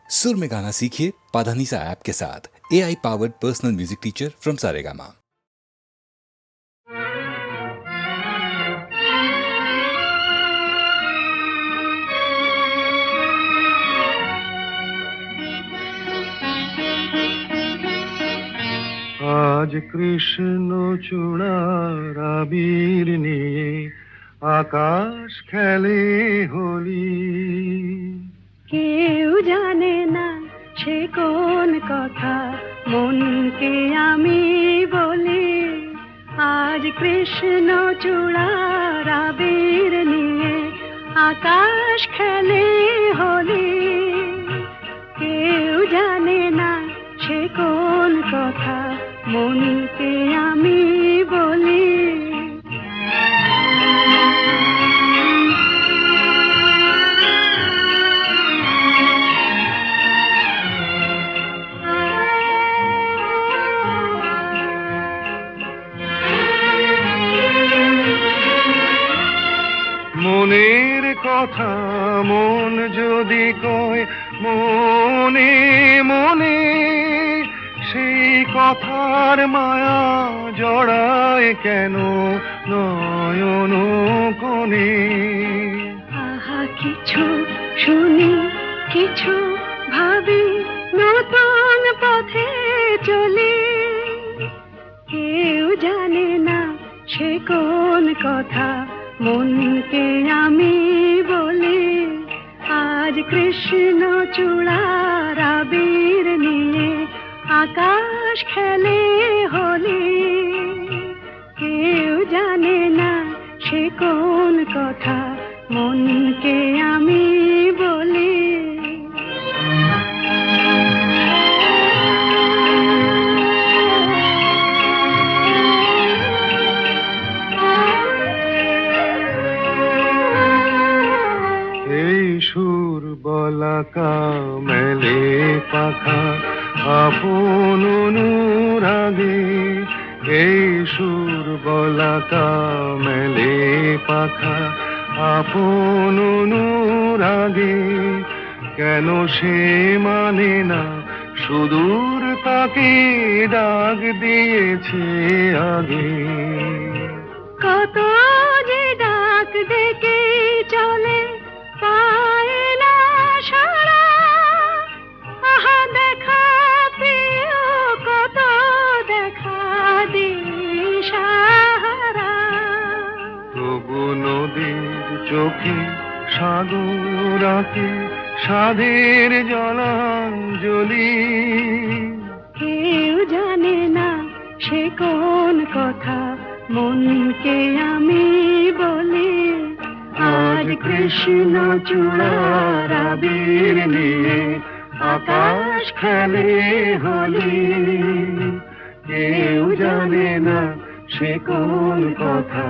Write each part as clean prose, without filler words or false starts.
सुर में गाना सीखिए पाधानीसा ऐप के साथ। AI powered personal music teacher from Saregama. আজ কৃষ্ণ চূড়ার আবির নিয়ে আকাশ খেলে হোলি। কেউ জানে না সে কোন কথা মনকে আমি বলি। আজ কৃষ্ণ চূড়ার আবির নিয়ে আকাশ খেলে হোলি। কেউ জানে না সে কোন কথা মনকে আমি বলি। মনের কথা মন যদি কয় মনে মনে, সেই কথার মায়া জড়ায় কেন নয়ন কোণে। আহা কিছু শুনি কিছু ভাবি নতুন পথে চলি। কেউ জানে না সে কোন কথা মনকে আমি বলি। আজ কৃষ্ণ চূড়ার আবির নিয়ে আকাশ খেলে হোলি। কেউ জানে না সে কোন কথা মনকে আমি বলি। এই সুর বলাকা মেলে পাখা আপন অনুরাগে। এই সুর বলাকা মেলে পাখা আপন অনুরাগে। কেন সে মানে না সুদূর তাকে ডাক দিয়েছে আগে। কত যে ডাক ডেকে চলে পায় না সারা। আহা দেখা প্রিয় কত দেখা দিশাহারা। তবু নদীর চোখে সাগর আঁকে সাধের জলাঞ্জলি। কেউ জানে না সে কোন কথা মনকে আমি বলি। আজ কৃষ্ণ চূড়ার আবির নিয়ে আকাশ খেলে হোলি। কেউ জানে না সে কোন কথা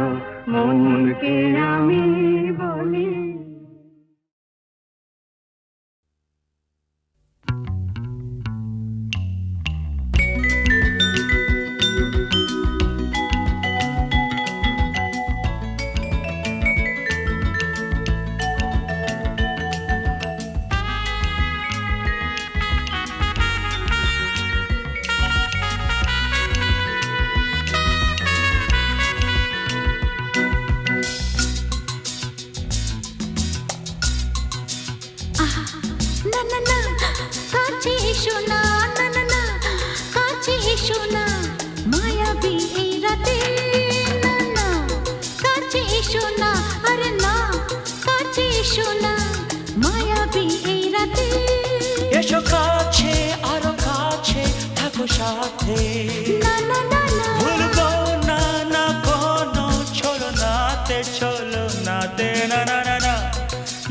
মনকে আমি বলি। না না না কাছে এসো না, না না না কাছে এসো না, মায়াবী এই রাতে। না না কাছে এসো না, আরে না কাছে এসো না, মায়াবী এই রাতে। এসো কাছে আরো কাছে থাকো সাথে। না না না না ভুলবো না না কোনো চলো নাতে, চলো নাতে। না না না না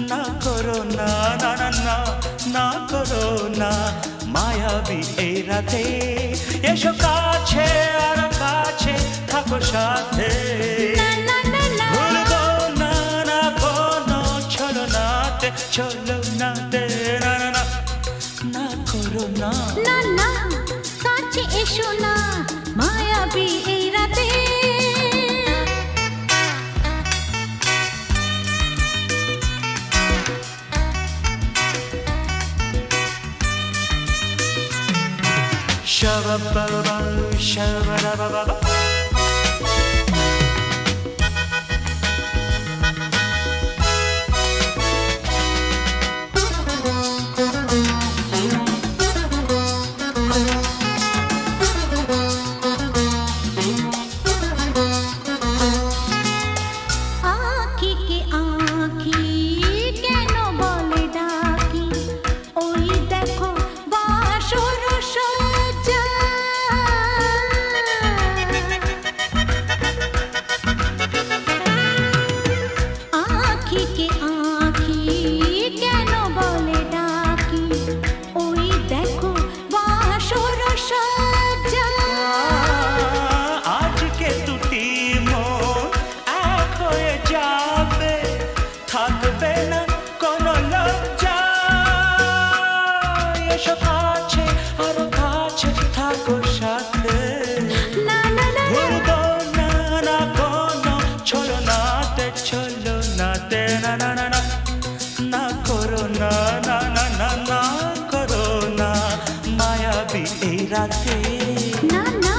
না করো না, না না না না করো না, মায়াবী এই রাতে। এসো কাছে আর কাছে থাকো সাথে। না না না না ভুলবো না না কোনো চলো নাতে, চলো নাতে। না না না না করো না। না না কাছে এসো না, মায়াবী এই রাতে। Shabba-ba-ba, shabba-da-ba-ba-ba. আঁখি কে আঁখি কেন বলে ডাকি ওই দেখো বাসর সজ্জা আঁখি কে আঁখি কেন বলে ডাকি ওই দেখো বাসর সজ্জা আজকে দুটি মন এক হয়ে যাবে, থাকবে না কোনো লজ্জা। এসো কাছে, আরো কাছে থাকো সাথে। না না না ভুলবো না না কোনো ছলনাতে, ছলনাতে না না না না না করো না না না না না করো না মায়াবী এই রাতে। না না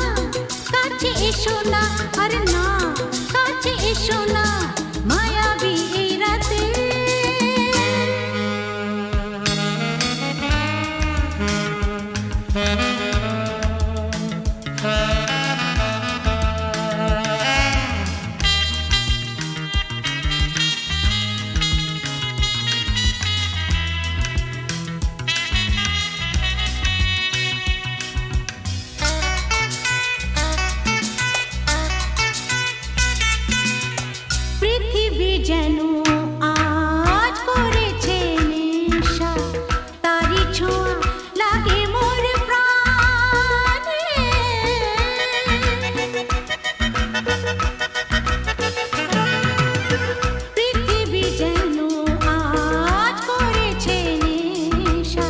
কাছে এসো না আরে না কাছে এসো না মায়াবী এই রাতে পৃথিবী যেন আজ করেছে নেশা তারি ছোঁয়া লাগে মোর প্রাণে পৃথিবী যেন আজ করেছে নেশা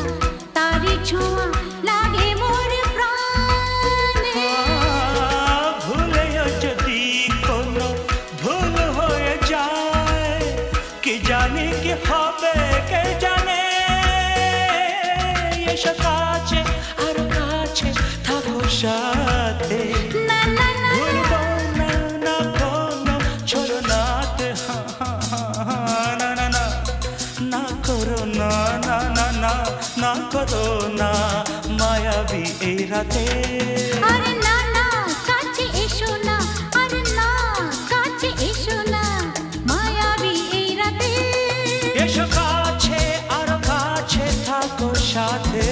তারি ছোঁয়া লাগে মোর প্রাণে ভুলেও যদি কোনো ভুল হয়ে যায়, কি জানি কি হবে কে জানে। এসো কাছে আরো কাছে থাকো সাথে। না না না ভুলবো না না কোনো ছলনাতে, না না না না করো না না না না না করো না মায়াবী এই রাতে। আরে না না কাছে এসো না আরে না কাছে এসো না মায়াবী এই রাতে এসো কাছে আরো কাছে থাকো সাথে।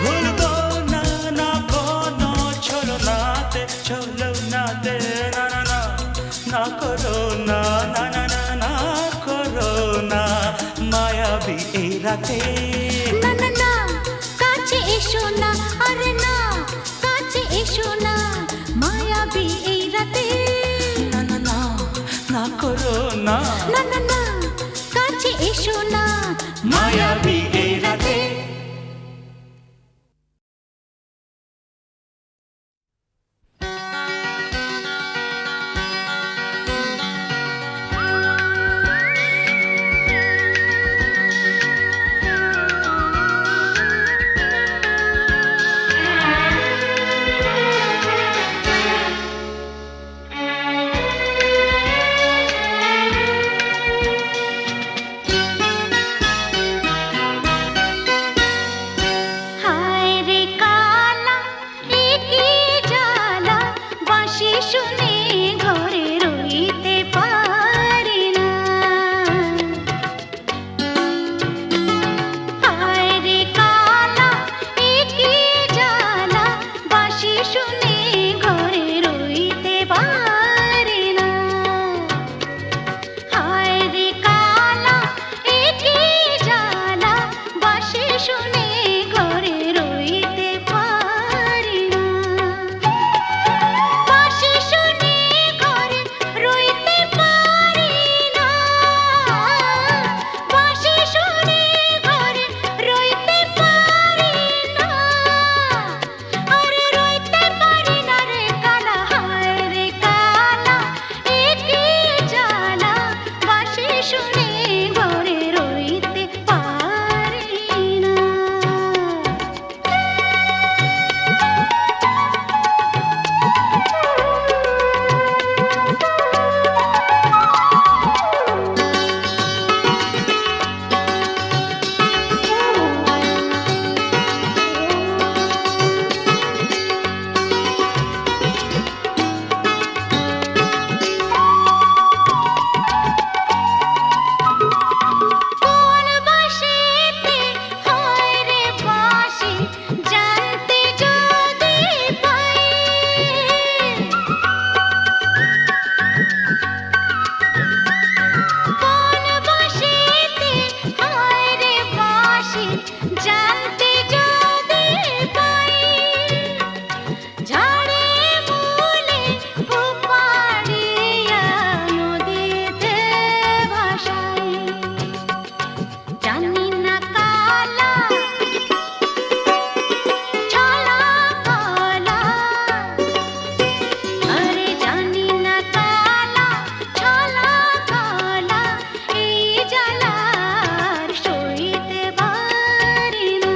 ভুলবো না না কোনো ছলনাতে, ছলনাতে না না না না করো না না না না না করো না মায়াবী এই রাতে। না না না কাছে এসো না আরে না কাছে এসো না মায়াবী এই রাতে না না না না করো না না না না কাছে এসো না মায়াবী এই রাতে। জানতে যদি পাই ঝাড়ে মূলে উপাড়িয়া নদীতে ভাসাই জানি না কালা ছলা কলা আরে জানি না কালা ছলা কলা এই জ্বালার সইতে পারি না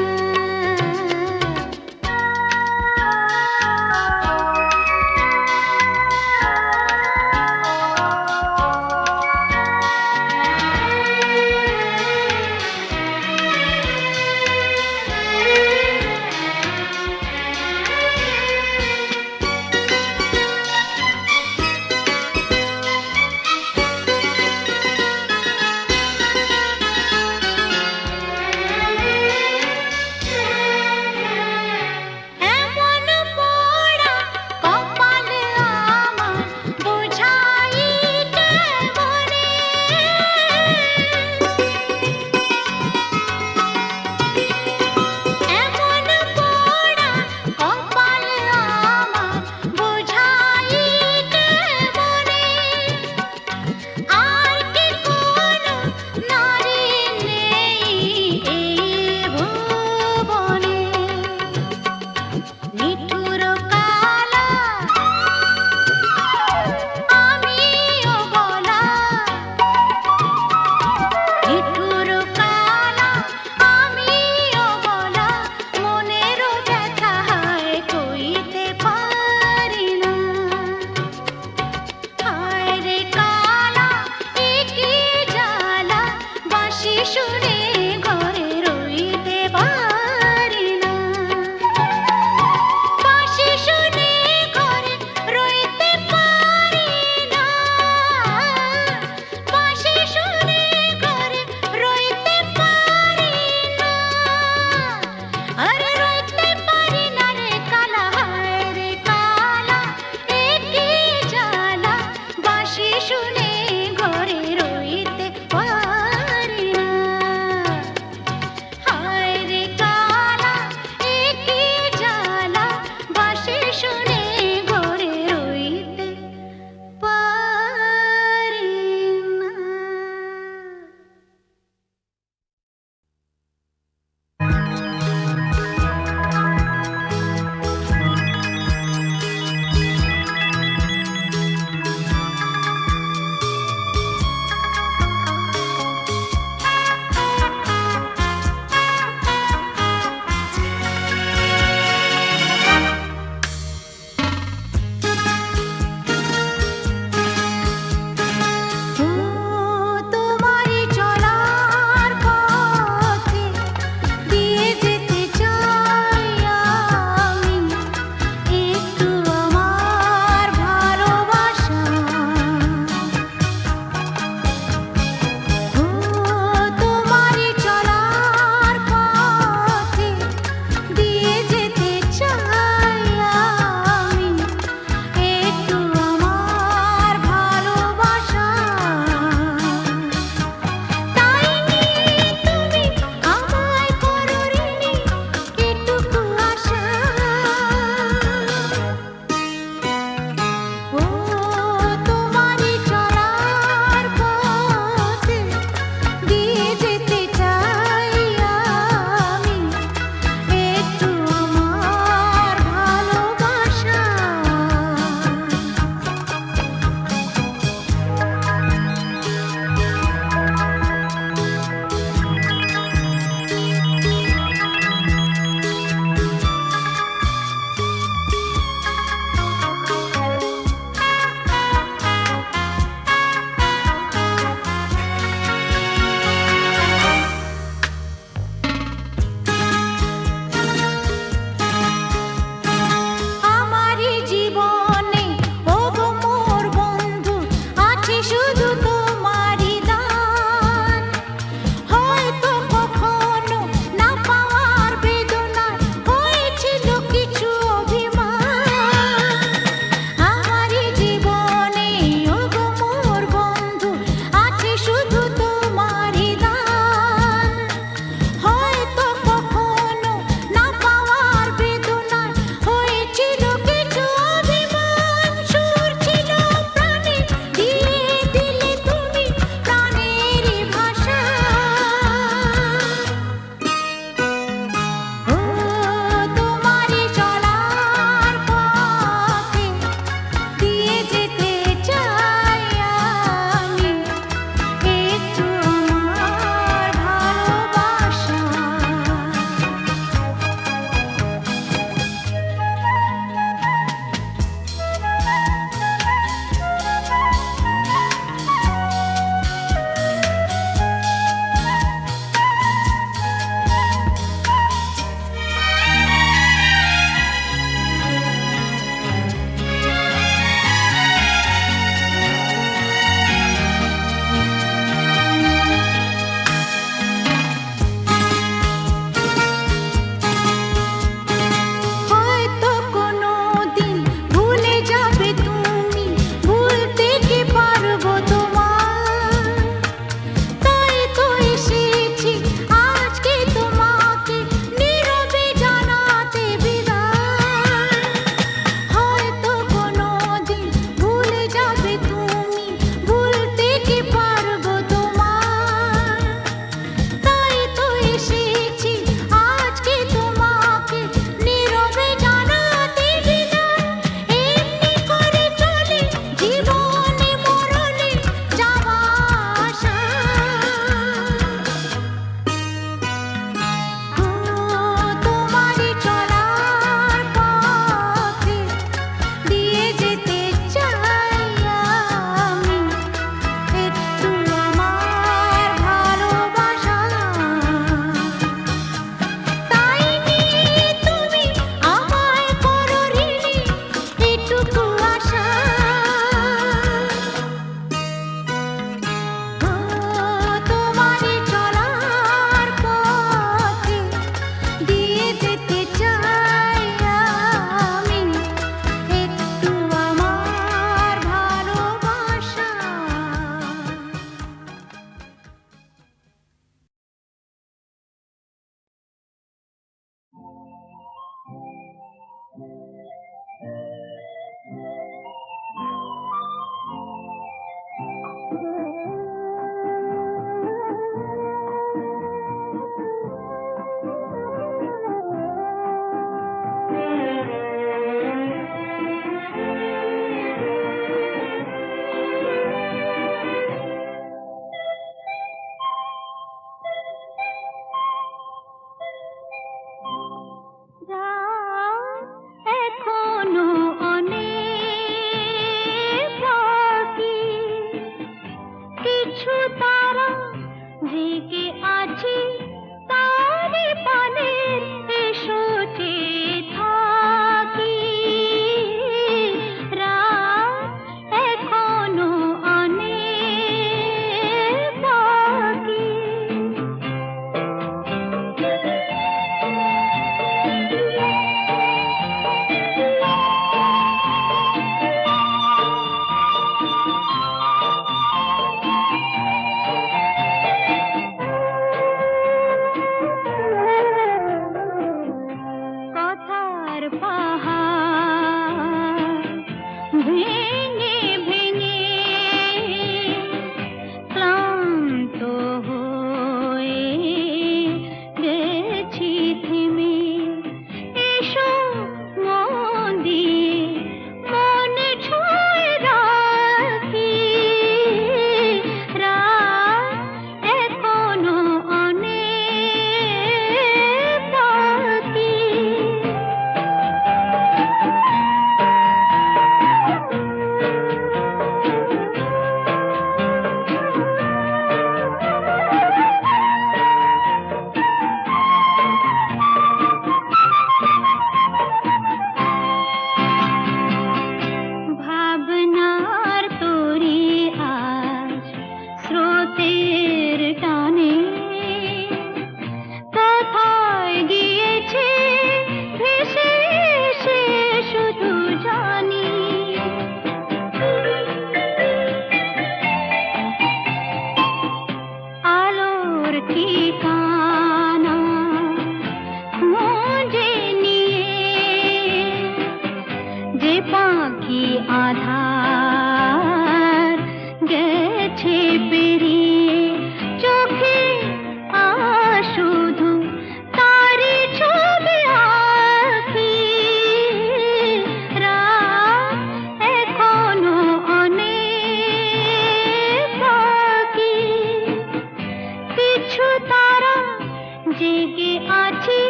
আছি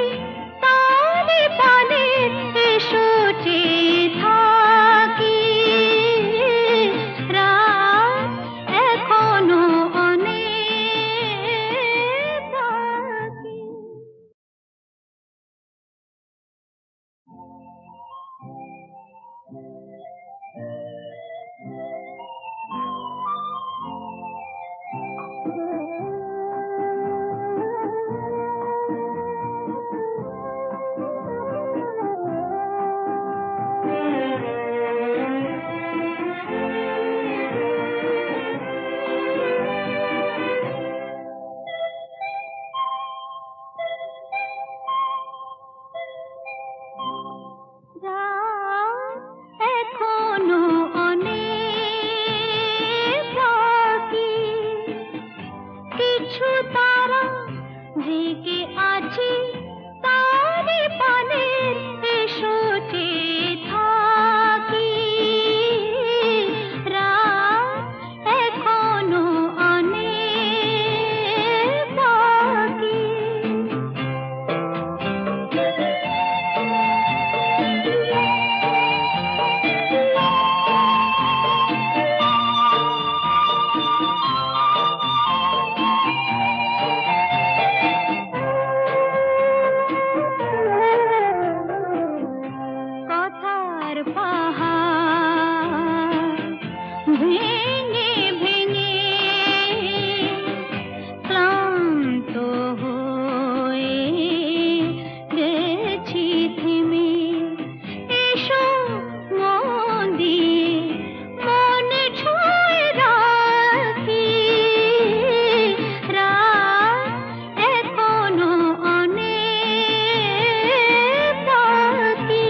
তারে পানে এসো চেয়ে থাকি রাত এখনো অনেক বাকি। এখনো অনেক বাকি, কিছু তারা জেগে আছে তারে পানে এসো চেয়ে থাকি রাত এখনো অনেক বাকি। কথার পাহাড় ভেঙে ভেঙে ক্লান্ত হয়ে গেছি থেমে এসো মন দিয়ে মনে ছুঁয়ে রাখি রাত এখনো অনেক বাকি।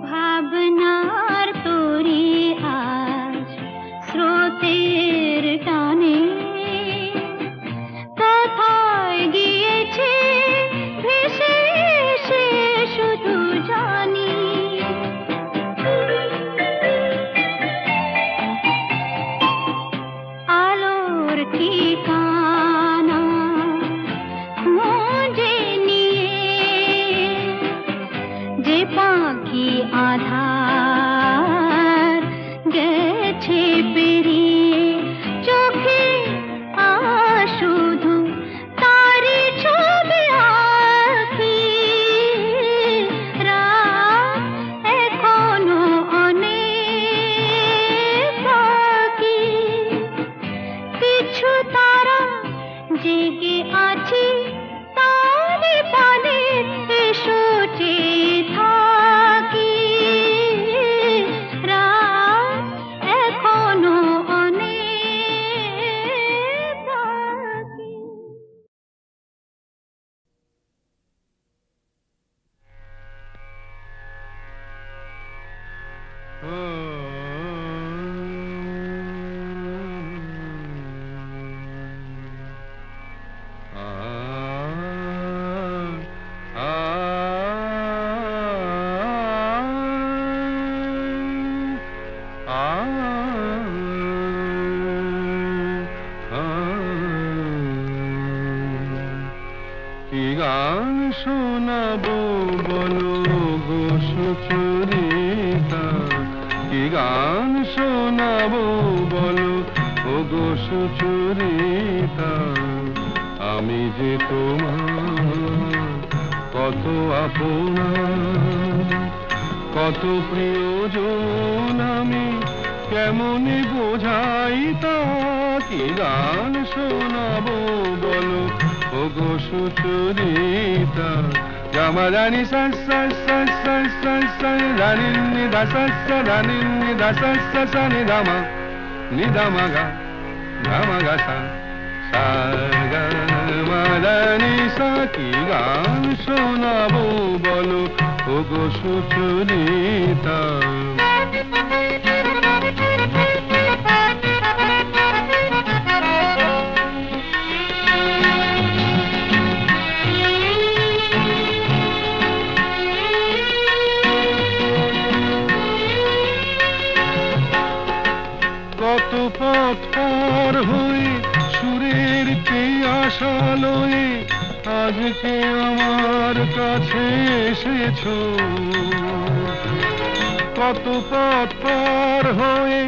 ভাবনার তরি আজ স্রোতের টানে কোথায় গিয়েছে ভেসে এসে শুধু জানি আলোর ঠিকানা খুঁজে নিয়ে যে পাখি আধার গেছে পেরিয়ে চোখে শুধু তারি ছবি আঁকি রাত এখনো অনেক বাকি, কিছু তারা জেগে আছে তারে পানে এসো চেয়ে থাকি রাত এখনো অনেক বাকি। কি গান শোনাবো বলো গো সুচরিতা, কি গান শোনাবো বলো ও গো সুচরিতা, আমি যে তোমার কত আপনা কত প্রিয়জন আমি কেমনে বোঝাই তা, কি গান শোনাবো বলো ও গো সুচরিতা। গামা রানী সা সা সা সা সা সা রানী নি দা সা সা রানী নি দা সা সা সা নি দামা গা সা সা গা মা রানী সা, কি গান শোনাবো বলো ও গো সুচরিতা। আশা লয়ে আজকে আমার কাছে এসেছো, কত পথ পার হয়ে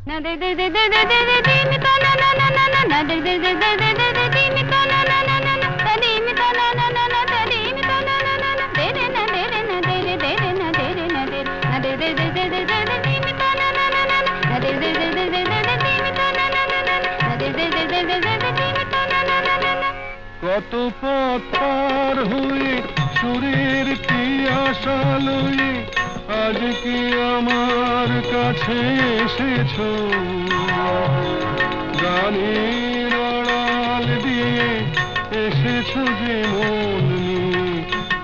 না দে দে দে দে দে দে দে দিন তা না না না না না না দে দে দে দে দে দে দে দিন তা না না না না না তা দিন তা না না না না তা দিন তা না না না না দে রে না দে রে না দে রে দে রে না দে রে না দে না দে দে দে দে দে দে দিন তা না না না না না দে দে দে দে দে দে দিন তা না না না না না দে দে দে দে দে দে দিন তা না না না না। কত পথ পার হয়ে সুরের কি আশা লয়ে আজকে আমার কাছে এসেছো, গানের আড়াল দিয়ে এসেছো যে মন নিয়ে,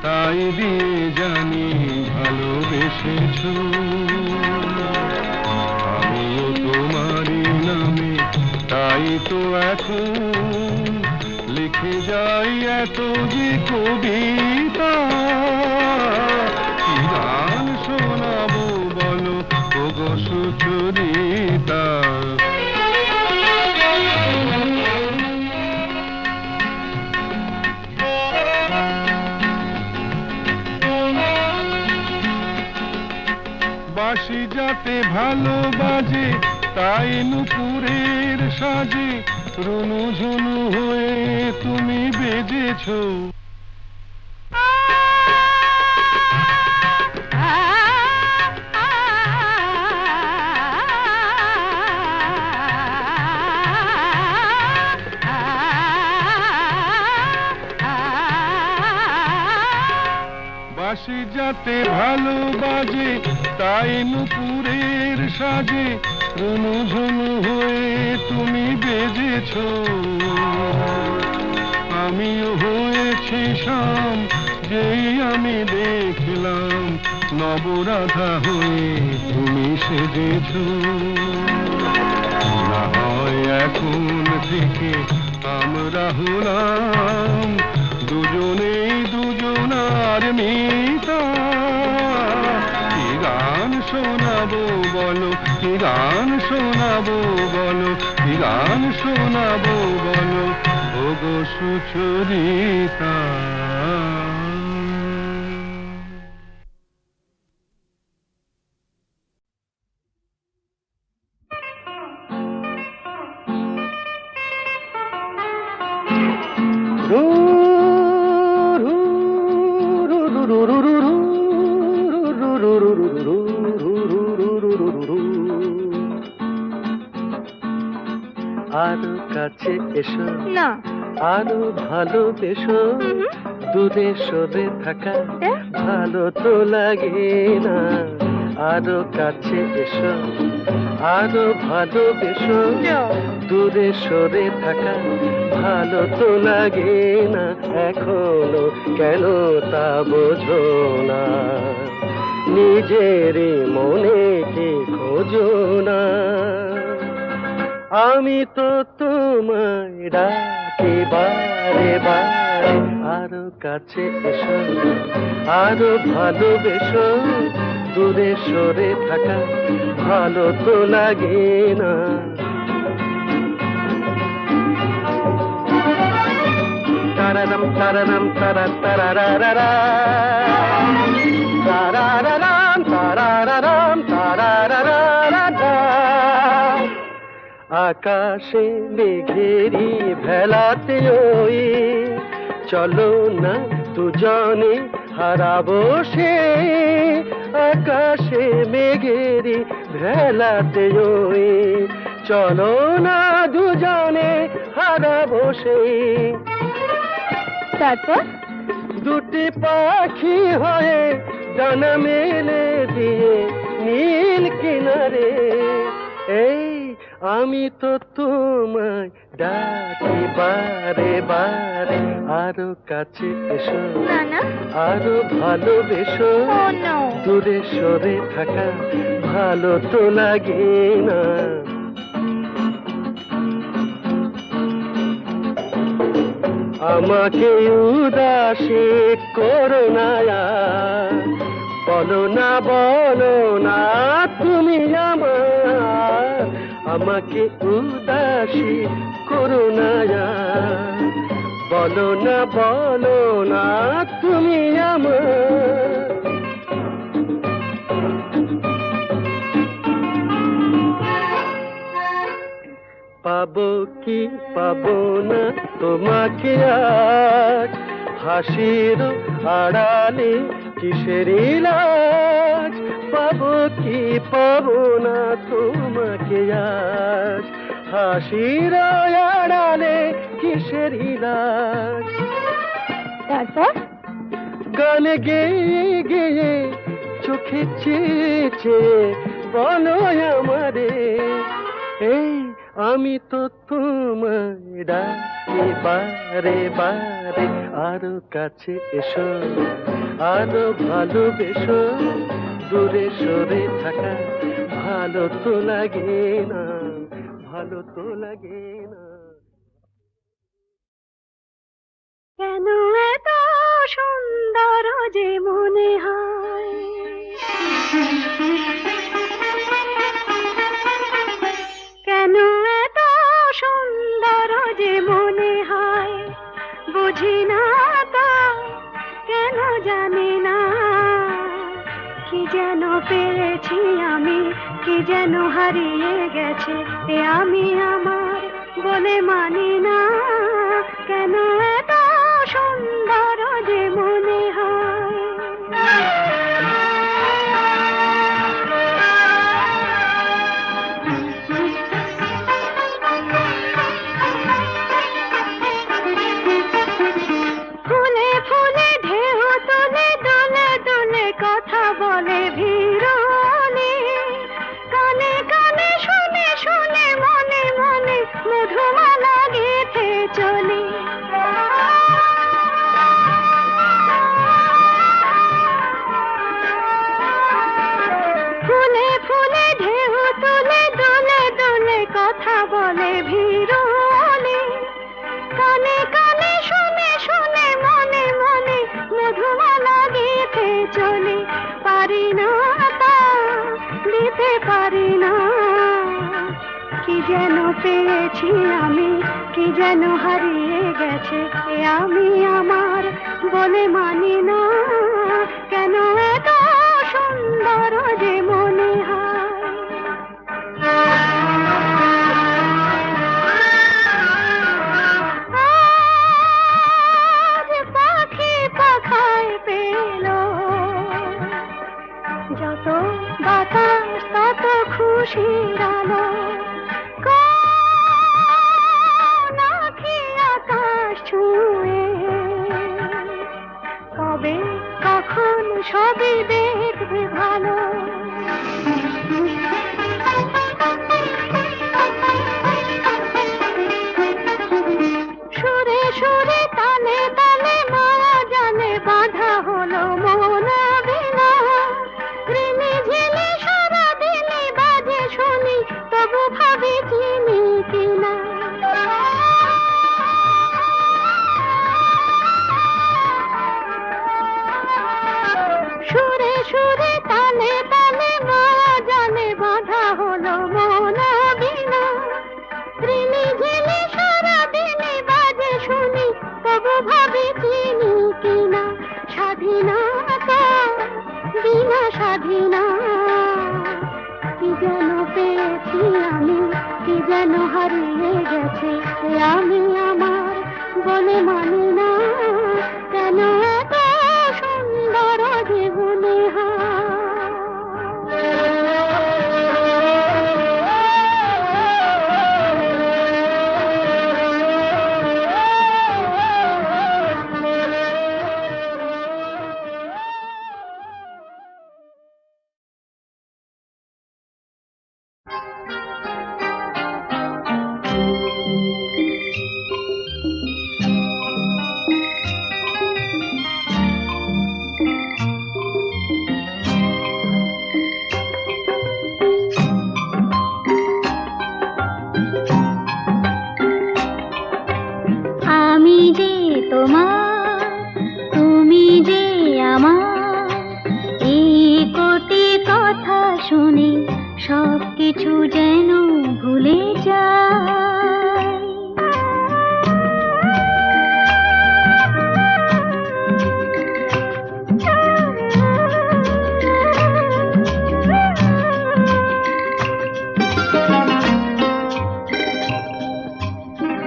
তাই দিয়ে জানি ভালোবেসেছো। আমিও তোমারই নামে তাই তো এখন লিখে যাই এত যে কবিতা, কি গান শোনাবো বলো ওগো সুচরিতা। বাঁশি যাতে ভালো বাজে তাই নুপুরের সাজে রুনু ঝুনু হয়ে তুমি বেজেছো। বাঁশি যাতে ভালো বাজে তাই নুপুরের সাজে রুনু ঝুনু হয়ে তুমি বেজেছো। আমিও হয়েছি শাম যেই আমি দেখলাম নবরাধা হয়ে তুমি সেজেছো। না হয় এখন থেকে আমরা হলাম দুজনেই দুজনার মিতা, কি গান শোনাবো বলো, কি গান শোনাবো বলো, কি গান শোনাবো বলো ওগো সুচরিতা। আরো কাছে এসো না আরো ভালোবেসো, দূরে সরে থাকা ভালো তো লাগে না। আরো কাছে এসো আরো ভালোবেসো, দূরে সরে থাকা ভালো তো লাগে না। এখনো কেন তা বোঝো না, নিজের মনে কি খোঁজো না। আমি তো তোমায় ডাকি বারে বারে, আরো কাছে এসো আরো ভালোবেসো, দূরে সরে থাকা ভালো তো লাগে না। তারারাম তারারাম তারা তারারারা, তারারারাম তারারারাম তারারারা। আকাশে মেঘেরি ভেলাতে ওই চলো না দুজনে হারাবো সে। আকাশে মেঘেরি ভেলাতে ওই চলো না দুজনে হারাবো সে। তারপর দুটি পাখি হয়ে ডানা মেলে দিয়ে নীল কিনারে, এই আমি তো তোমায় ডাকি বারে বারে। আরো কাছে এসো না না আরো ভালোবেসো, দূরে সরে থাকা ভালো তো লাগে না। আমাকে উদাসী করো না, বলো না তুমি আমার। আমাকে উদাসী করো না আর। বলো না তুমি আমার। পাবো কি পাবো না তোমাকে আজ, হাসির আড়ালে কিসের লাজ। পাবো কি পাবো না তোমাকে আজ, হাসির আড়ালে কিসের লাজ। তারপর গান গেয়ে গেয়ে চোখে চেয়ে চেয়ে বলো আমারে, এই আমি তো তোমায় ডাকি বারে বারে। আরো কাছে এসো, আরো ভালোবেসো, দূরে সরে থাকা ভালো তো লাগে না, ভালো তো লাগে না। কেন এত সুন্দর যে মনে হয়, কেন এত সুন্দর যে মনে হয়, বুঝি না তো কেন জানি না। কি যেন পেয়েছি আমি, কি যেন হারিয়ে গেছে এ আমি আমার বলে মানি না। কেন এত সুন্দর যে মনে হয়। ফুলে ফুলে ঢেউ তুলে দুলে দুলে কথা বলে ভিড়নে, কানে কানে শুনে শুনে মনে মনে মধুমালা গেঁথে চলি। ফুলে ফুলে ঢেউ তুলে দুলে দুলে কথা বলে ভিড়নে, কানে কানে শুনে শুনে মনে মনে মধুমালা গেঁথে চলি। পারি না তা দিতে পারি না, কি যেন পেয়েছি আমি, কি যেন হারিয়ে গেছে এ আমি আমার বলে মানি না। কেন এত সুন্দর যে মনে হয়। আজ পাখি পাখায় পেল, যত বাতাস তত খুশির আলো। কোন আঁখি আকাশ ছুঁয়ে, কবে কখন সবই দেখবে ভালো। সুরে সুরে তালে তালে মায়া জালে বাঁধা হলো মন বিনা। ঋণে ঝিলে সারা দিনে বাজে শুনি, তবু ভাবি চিনি কিনা। সুরে সুরে তালে তালে মায়া জালে বাঁধা হলো মন বিনা। ঋণে ঝিলে সারা দিনে বাজে শুনি, তবু ভাবি চিনি কিনা। স্বাধীনতা বিনা স্বাধীনা, কি যেন পেয়েছি আমি, কি যেন হারিয়ে গেছে এ আমি আমার বলে মানি না। কেন এত সুন্দর যে মনে হয়। আমি যে তোমার, তুমি যে আমার, এই কোটি কথা শুনে সব কিছু যেন ভুলে যাই।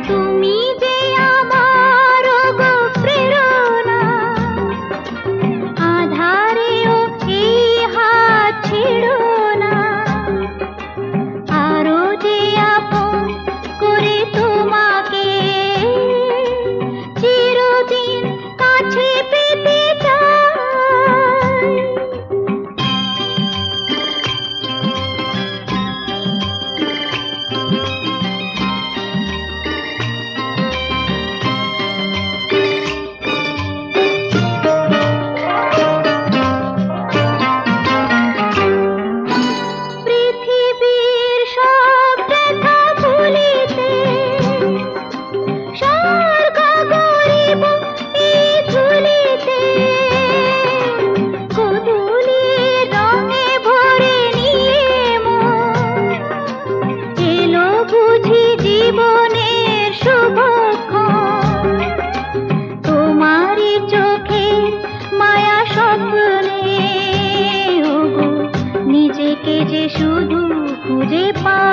তুমি যে আমার গো প্রেরণা, আধারেও এই হাত ছেড়ো না, আরো যে আপন করে তোমাকে চিরদিন কাছে পেতে চাই। পৃথিবীর সব ব্যথা ভুলিতে স্বর্গ গরিব এই ধুলিতে, গোধূলির রঙে ভরে নিয়ে মন এলো বুঝি জীবনের শুভক্ষণ। তোমারই চোখে মায়া স্বপ্নে ওগো নিজেকে যে শুধু খুঁজে পাই।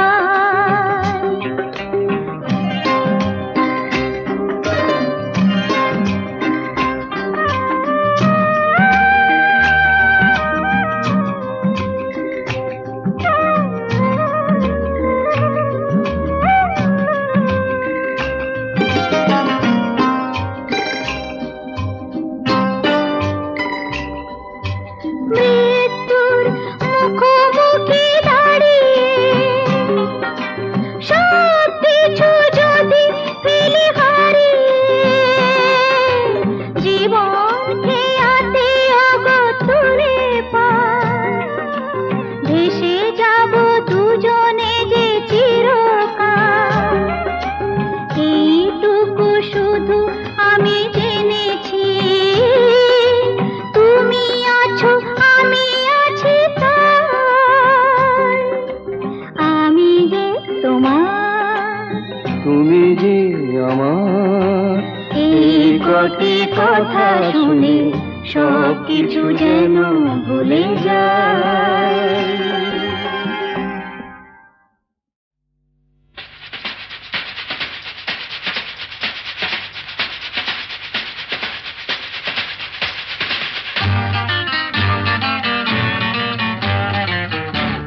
মৃত্যুর মুখোমুখি দাঁড়িয়ে সব কিছু যদি ফেলে হারিয়ে, জীবন খেয়াতে অগতুরে পায়, ভেসে যাব দুজনে যে চিরকাল। এইটুকু শুধু আমি জেনেছি, তুমি আছো আমি আছি তাই। আমি যে তোমার, তুমি যে আমার, এই কটি কথা শুনে সব কিছু যেন ভুলে যায়।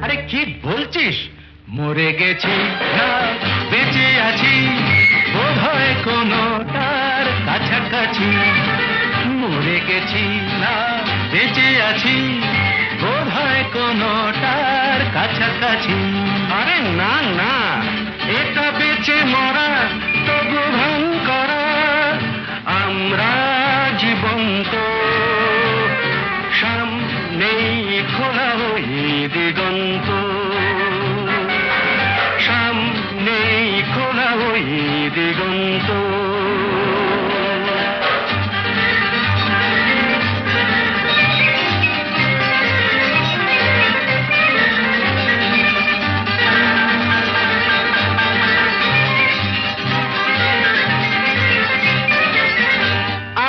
আরে কি বলছিস? মরে গেছি না বেঁচে আছি, বোধ হয় কোনোটার কাছাকাছি। মরে গেছি না বেঁচে আছি, বোধ হয় কোনোটার কাছাকাছি। আরে না না, এটা বেঁচে মরা তবু ভান করা, আমরা জীবন্ত সামনেই খোলা ওই দিগন্ত, সামনেই খোলা ওই দিগন্ত।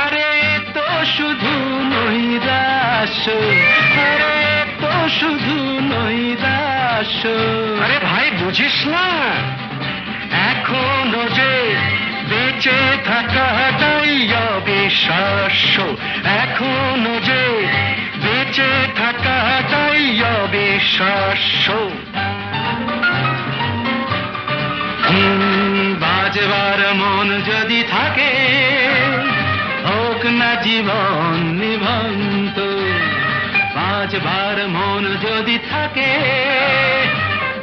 আরে তো শুধু নৈরাশ্য, আরে তো শুধু নৈরাশ্য। আরে ভাই বুঝিস না, এখনো যে বেঁচে থাকাটাই অবিশ্বাস্য, এখনো যে বেঁচে থাকাটাই অবিশ্বাস্য। বাজবার মন যদি থাকে, হোক না জীবন নিভন্ত। বাজবার মন যদি থাকে,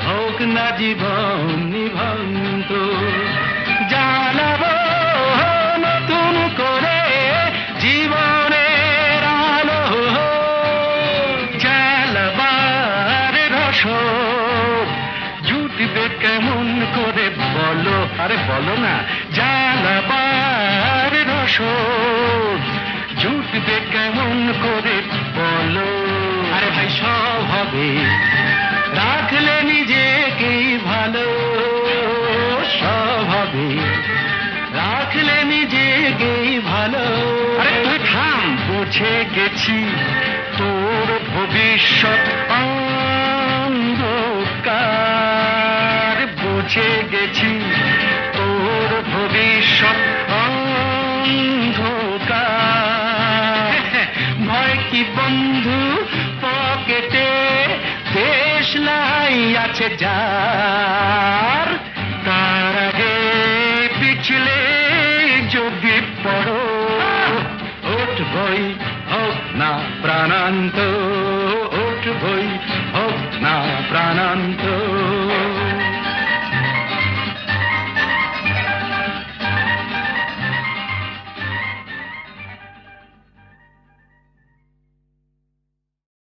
হোক না জীবন নিভন্ত। জ্বালাবো নতুন করে জীবনের আলো, জ্বালাবার রসদ জুটবে কেমন করে বলো? আরে বলো না, জ্বালাবার রসদ জুটবে কেমন করে বলো? আরে ভাই সব হবে, রাখলে নিজেকেই ভালো। হবে, রাখলে নিজেকেই ভালো। আরে তুই থাম, বুঝে গেছি তোর ভবিষ্যৎ অন্ধকার, বুঝে গেছি তোর ভবিষ্যৎ অন্ধকার। ভয় কি বন্ধু পকেটে, দেশলাই আছে যার, তার আগে পিছলে যদি পড়ো, উঠবই হোক না প্রাণান্ত, উঠবই হোক না প্রাণান্ত।